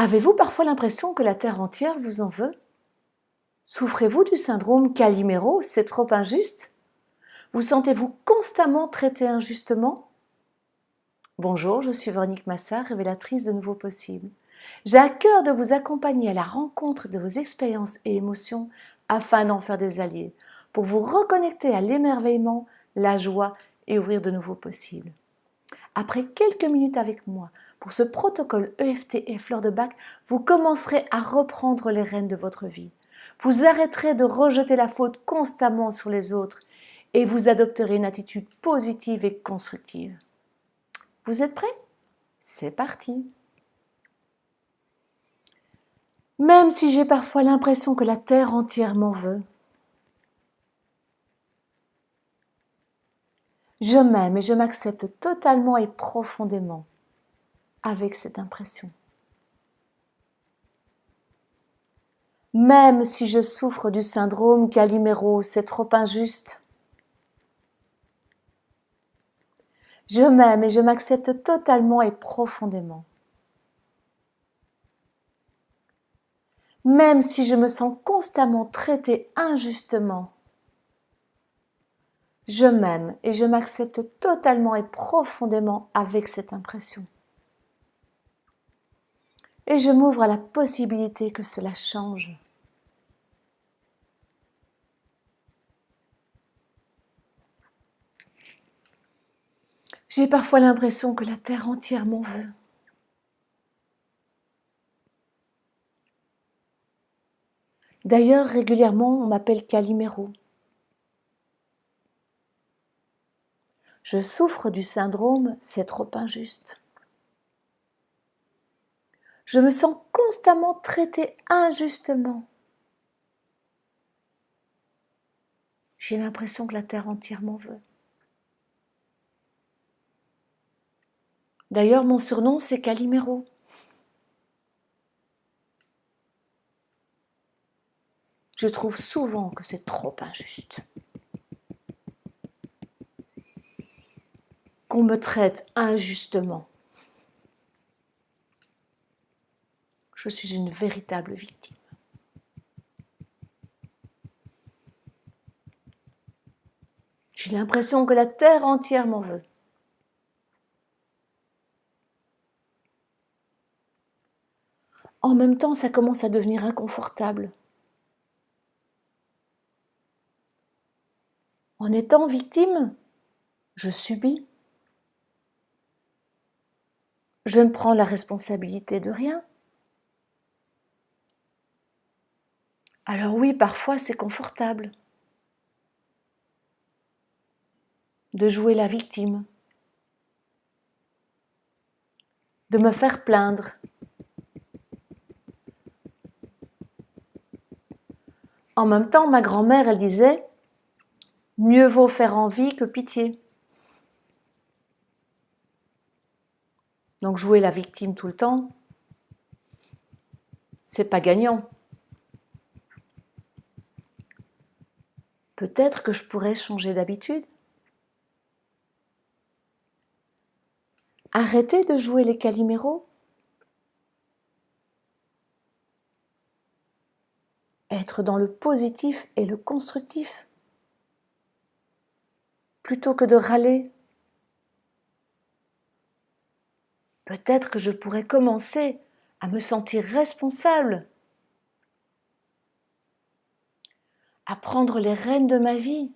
Avez-vous parfois l'impression que la Terre entière vous en veut? Souffrez-vous du syndrome Calimero, c'est trop injuste? Vous sentez-vous constamment traité injustement? Bonjour, je suis Véronique Massard, révélatrice de nouveaux possibles. J'ai à cœur de vous accompagner à la rencontre de vos expériences et émotions afin d'en faire des alliés, pour vous reconnecter à l'émerveillement, la joie et ouvrir de nouveaux possibles. Après quelques minutes avec moi, pour ce protocole EFT et fleur de bac, vous commencerez à reprendre les rênes de votre vie. Vous arrêterez de rejeter la faute constamment sur les autres et vous adopterez une attitude positive et constructive. Vous êtes prêts? C'est parti! Même si j'ai parfois l'impression que la Terre entière m'en veut, je m'aime et je m'accepte totalement et profondément avec cette impression. Même si je souffre du syndrome Calimero, c'est trop injuste. Je m'aime et je m'accepte totalement et profondément. Même si je me sens constamment traitée injustement, je m'aime et je m'accepte totalement et profondément avec cette impression. Et je m'ouvre à la possibilité que cela change. J'ai parfois l'impression que la Terre entière m'en veut. D'ailleurs, régulièrement, on m'appelle Calimero. Je souffre du syndrome « c'est trop injuste ». Je me sens constamment traitée injustement. J'ai l'impression que la Terre entière m'en veut. D'ailleurs, mon surnom, c'est Calimero. Je trouve souvent que c'est trop injuste. Qu'on me traite injustement. Je suis une véritable victime. J'ai l'impression que la Terre entière m'en veut. En même temps, ça commence à devenir inconfortable. En étant victime, je subis. Je ne prends la responsabilité de rien. Alors oui, parfois c'est confortable de jouer la victime, de me faire plaindre. En même temps, ma grand-mère, elle disait « Mieux vaut faire envie que pitié ». Donc jouer la victime tout le temps, c'est pas gagnant. Peut-être que je pourrais changer d'habitude. Arrêter de jouer les Caliméros. Être dans le positif et le constructif. Plutôt que de râler. Peut-être que je pourrais commencer à me sentir responsable, à prendre les rênes de ma vie.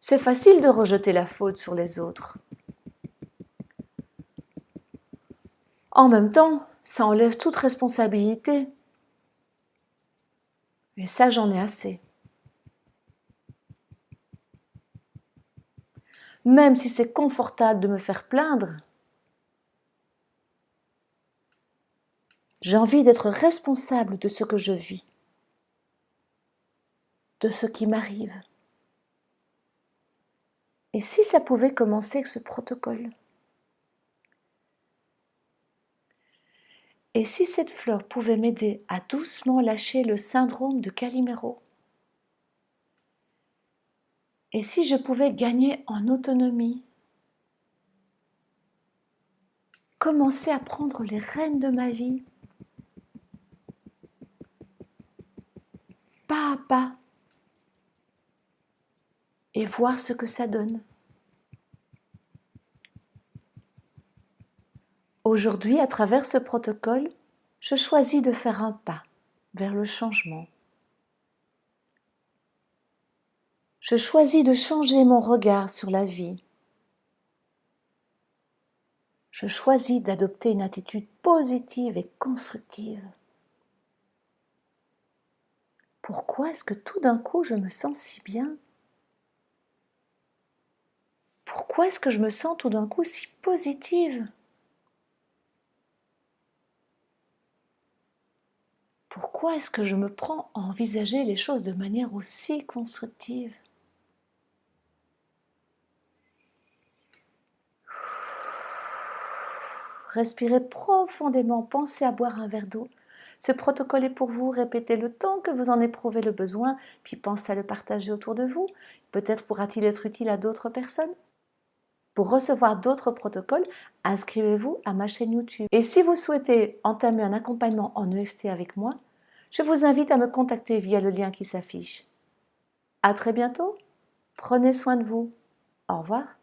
C'est facile de rejeter la faute sur les autres. En même temps, ça enlève toute responsabilité. Et ça, j'en ai assez. Même si c'est confortable de me faire plaindre, j'ai envie d'être responsable de ce que je vis, de ce qui m'arrive. Et si ça pouvait commencer avec ce protocole? Et si cette fleur pouvait m'aider à doucement lâcher le syndrome de Calimero? Et si je pouvais gagner en autonomie? commencer à prendre les rênes de ma vie, pas à pas, et voir ce que ça donne. Aujourd'hui, à travers ce protocole, je choisis de faire un pas vers le changement. Je choisis de changer mon regard sur la vie. Je choisis d'adopter une attitude positive et constructive. Pourquoi est-ce que tout d'un coup je me sens si bien? Pourquoi est-ce que je me sens tout d'un coup si positive? Pourquoi est-ce que je me prends à envisager les choses de manière aussi constructive? Respirez profondément, pensez à boire un verre d'eau. Ce protocole est pour vous, répétez le temps que vous en éprouvez le besoin, puis pensez à le partager autour de vous. Peut-être pourra-t-il être utile à d'autres personnes. Pour recevoir d'autres protocoles, inscrivez-vous à ma chaîne YouTube. Et si vous souhaitez entamer un accompagnement en EFT avec moi, je vous invite à me contacter via le lien qui s'affiche. À très bientôt, prenez soin de vous. Au revoir.